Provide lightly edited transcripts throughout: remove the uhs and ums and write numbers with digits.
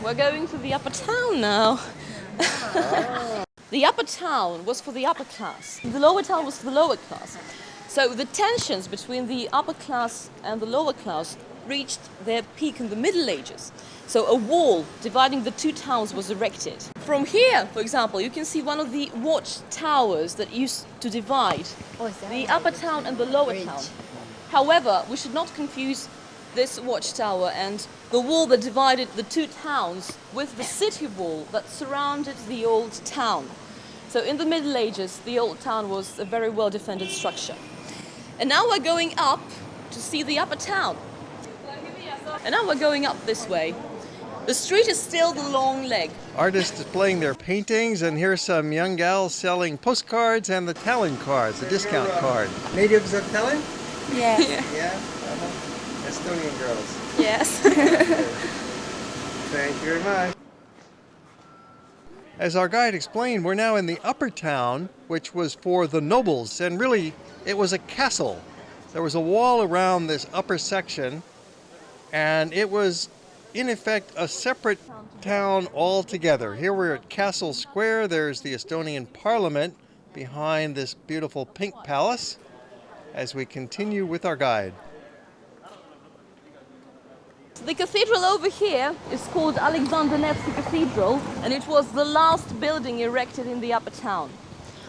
we're going to the upper town now. The upper town was for the upper class. The lower town was for the lower class. So the tensions between the upper class and the lower class reached their peak in the Middle Ages. So a wall dividing the two towns was erected. From here, for example, you can see one of the watch towers that used to divide the upper town and the lower town. However, we should not confuse this watchtower and the wall that divided the two towns with the city wall that surrounded the old town. So in the Middle Ages, the old town was a very well defended structure. And now we're going up to see the upper town. And now we're going up this way. The street is still the long leg. Artists displaying their paintings, and here's some young gals selling postcards and the Tallinn cards, the discount card. Natives of Tallinn? Yeah. Yeah? Estonian girls. Yes. Thank you very much. As our guide explained, we're now in the upper town, which was for the nobles, and really it was a castle. There was a wall around this upper section, and it was in effect a separate town altogether. Here we're at Castle Square. There's the Estonian Parliament behind this beautiful pink palace as we continue with our guide. The cathedral over here is called Nevsky Cathedral, and it was the last building erected in the upper town.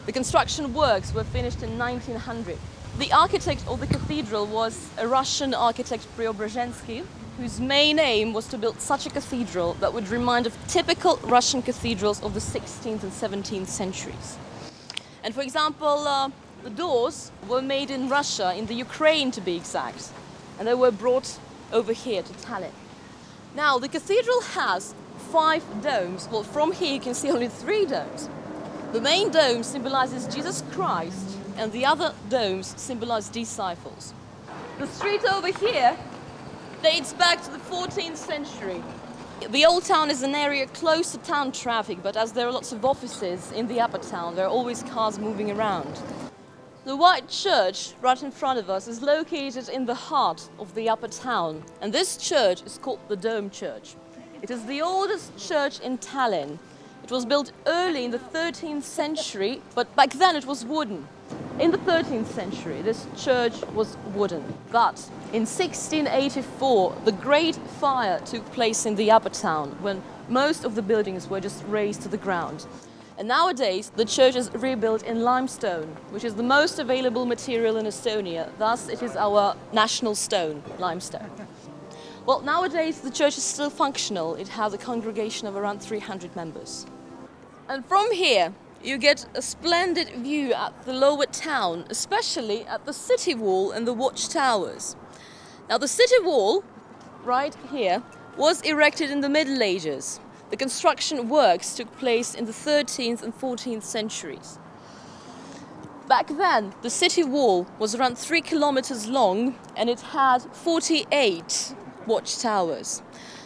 The construction works were finished in 1900. The architect of the cathedral was a Russian architect, Preobrazhensky, whose main aim was to build such a cathedral that would remind of typical Russian cathedrals of the 16th and 17th centuries. And for example, the doors were made in Russia, in the Ukraine to be exact, and they were brought over here to Tallinn. Now, the cathedral has 5 domes. Well, from here you can see only 3 domes. The main dome symbolizes Jesus Christ, and the other domes symbolize disciples. The street over here dates back to the 14th century. The old town is an area close to town traffic, but as there are lots of offices in the upper town, there are always cars moving around. The white church right in front of us is located in the heart of the upper town, and this church is called the Dome Church. It is the oldest church in Tallinn. It was built early in the 13th century, but back then it was wooden. In the 13th century, this church was wooden, but in 1684, the Great Fire took place in the upper town, when most of the buildings were just razed to the ground. And nowadays, the church is rebuilt in limestone, which is the most available material in Estonia. Thus, it is our national stone, limestone. Well, nowadays, the church is still functional. It has a congregation of around 300 members. And from here, you get a splendid view at the lower town, especially at the city wall and the watchtowers. Now, the city wall, right here, was erected in the Middle Ages. The construction works took place in the 13th and 14th centuries. Back then, the city wall was around 3 kilometers long, and it had 48 watchtowers.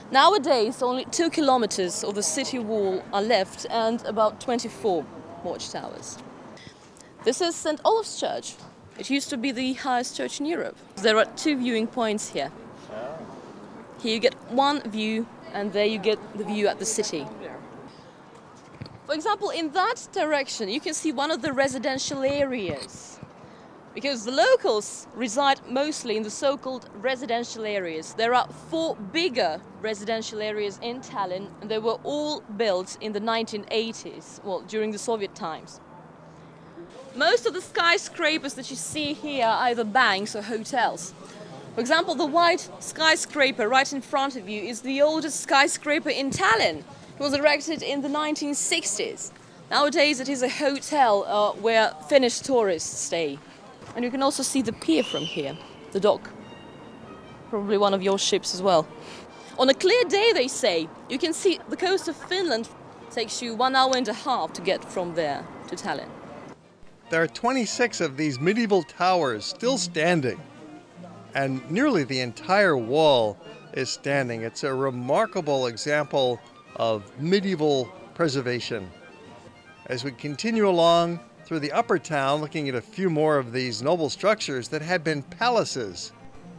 Nowadays, only 2 kilometers of the city wall are left and about 24 watchtowers. This is St. Olaf's Church. It used to be the highest church in Europe. There are 2 viewing points here. Here you get one view, and there you get the view at the city. For example, in that direction, you can see one of the residential areas, because the locals reside mostly in the so-called residential areas. There are 4 bigger residential areas in Tallinn, and they were all built in the 1980s, well, during the Soviet times. Most of the skyscrapers that you see here are either banks or hotels. For example, the white skyscraper right in front of you is the oldest skyscraper in Tallinn. It was erected in the 1960s. Nowadays it is a hotel where Finnish tourists stay. And you can also see the pier from here, the dock. Probably one of your ships as well. On a clear day, they say, you can see the coast of Finland. It takes you 1 hour and a half to get from there to Tallinn. There are 26 of these medieval towers still standing, and nearly the entire wall is standing. It's a remarkable example of medieval preservation. As we continue along through the upper town, looking at a few more of these noble structures that had been palaces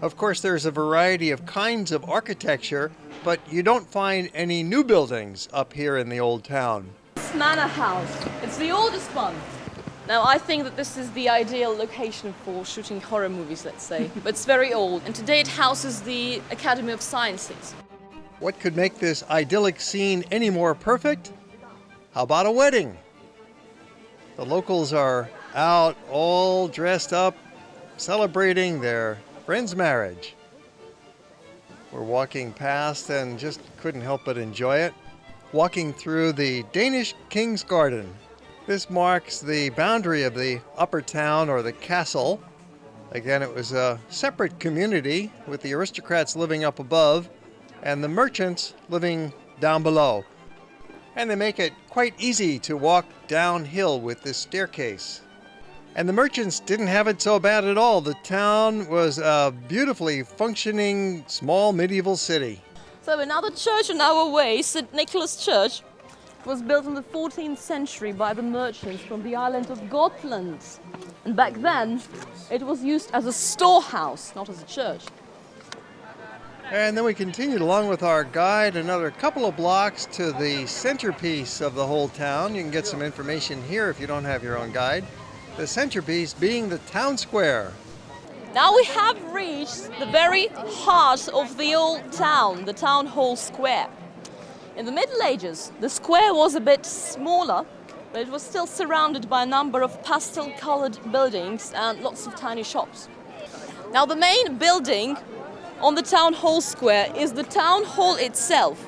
Of course, there's a variety of kinds of architecture, but you don't find any new buildings up here in the old town. This manor house, it's the oldest one. Now, I think that this is the ideal location for shooting horror movies, let's say. But it's very old, and today it houses the Academy of Sciences. What could make this idyllic scene any more perfect? How about a wedding? The locals are out all dressed up, celebrating their friend's marriage. We're walking past and just couldn't help but enjoy it. Walking through the Danish King's Garden. This marks the boundary of the upper town, or the castle. Again, it was a separate community with the aristocrats living up above and the merchants living down below. And they make it quite easy to walk downhill with this staircase. And the merchants didn't have it so bad at all. The town was a beautifully functioning small medieval city. So another church on our way, St. Nicholas Church, was built in the 14th century by the merchants from the island of Gotland. And back then, it was used as a storehouse, not as a church. And then we continued along with our guide another couple of blocks to the centerpiece of the whole town. You can get some information here if you don't have your own guide. The centerpiece being the town square. Now we have reached the very heart of the old town, the town hall square. In the Middle Ages, the square was a bit smaller, but it was still surrounded by a number of pastel-colored buildings and lots of tiny shops. Now the main building on the town hall square is the town hall itself.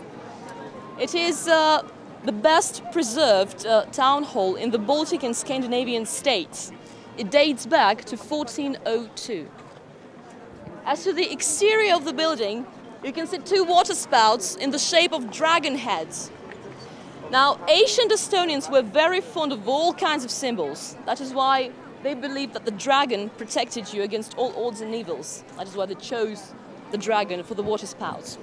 It is the best preserved town hall in the Baltic and Scandinavian states. It dates back to 1402. As to the exterior of the building, you can see two water spouts in the shape of dragon heads. Now, ancient Estonians were very fond of all kinds of symbols. That is why they believed that the dragon protected you against all odds and evils. That is why they chose the dragon for the water spouts.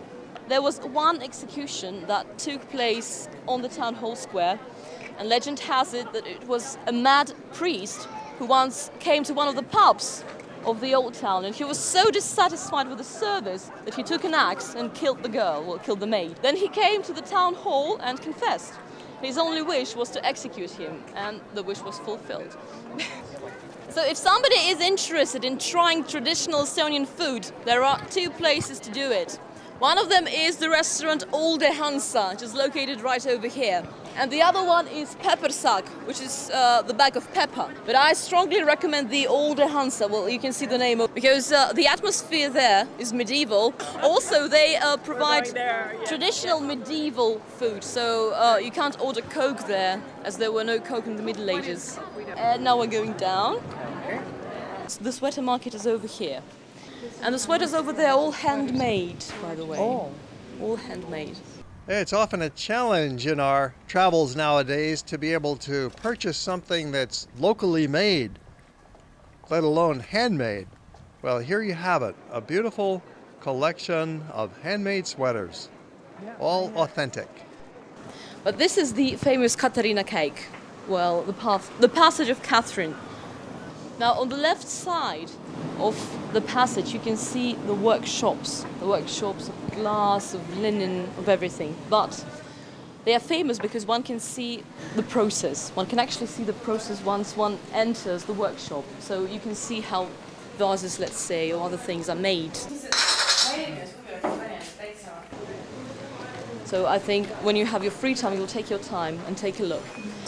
There was one execution that took place on the town hall square, and legend has it that it was a mad priest who once came to one of the pubs of the old town, and he was so dissatisfied with the service that he took an axe and killed the girl, or killed the maid. Then he came to the town hall and confessed. His only wish was to execute him, and the wish was fulfilled. So if somebody is interested in trying traditional Estonian food, there are two places to do it. One of them is the restaurant Olde Hansa, which is located right over here. And the other one is Peppersack, which is the bag of pepper. But I strongly recommend the Olde Hansa. Well, you can see the name, because the atmosphere there is medieval. Also, they provide traditional medieval food, so you can't order Coke there, as there were no Coke in the Middle Ages. And now we're going down. So the sweater market is over here. And the sweaters over there are all handmade, by the way. Oh. All handmade. It's often a challenge in our travels nowadays to be able to purchase something that's locally made, let alone handmade. Well, here you have it, a beautiful collection of handmade sweaters, all authentic. But this is the famous Katariina cake. Well, the passage of Catherine. Now, on the left side of the passage, you can see the workshops of glass, of linen, of everything. But they are famous because one can see the process. One can actually see the process once one enters the workshop. So you can see how vases, let's say, or other things are made. So I think when you have your free time, you'll take your time and take a look.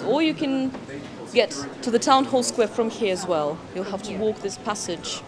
Or you can get to the town hall square from here as well. You'll have to walk this passage